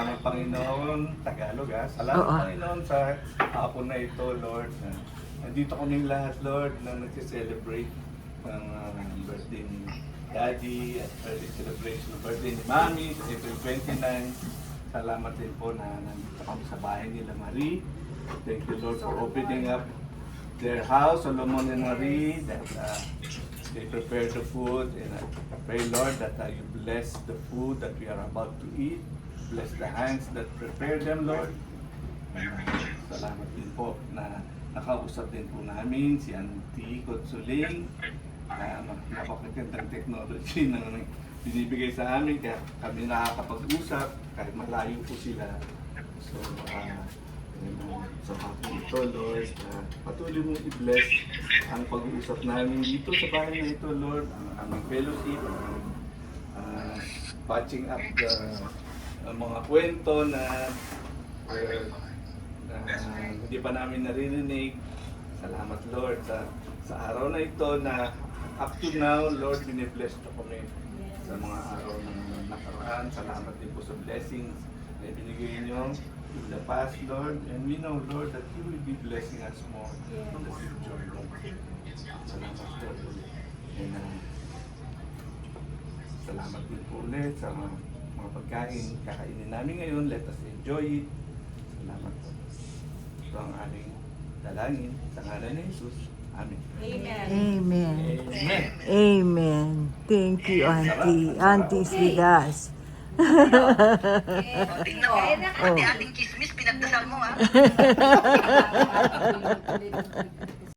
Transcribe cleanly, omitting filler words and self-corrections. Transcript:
Salamat Panginoon, Tagalog ha. Salamat Oo. Panginoon sa hapon na ito, Lord. Nandito kaming lahat, Lord, na nag-celebrate ng birthday ni Daddy at birthday celebration ng birthday ni Mami sa April 29. Salamat din po na nandito kami sa bahay nila Marie. Thank you, Lord, for opening up their house, Solomon and Marie, that they prepare the food. And I pray, Lord, that you bless the food that we are about to eat. Bless the hands that prepare them, Lord. Salamat din po na nakausap din po namin si Auntie Consuling. Napakagandang technology na binibigay sa amin kaya kami nakakapag-usap kahit malayo po sila. So, sa hapon ito, Lord, patuloy mong i-bless ang pag-uusap namin dito sa bahay na ito, Lord, ang aming fellowship, patching up the mga kwento na hindi pa namin naririnig. Salamat, Lord, sa araw na ito na up to now, Lord, binibless na kami sa mga araw na nakaraan. Salamat din po sa blessings na ibinigay niyo in the past, Lord. And we know, Lord, that you will be blessing us more in the future, Lord. Salamat, Lord. And salamat din po ulit sa mga pagkain kakainin namin ngayon. Let us enjoy it. Salamat po. Ito ang aming dalangin sa ngalan ni Jesus. Amen. Amen. Amen. Amen. Amen. Thank you, Auntie. Auntie's with us. Tingnan mo, ate ating chismis, pinagdasal mo ha.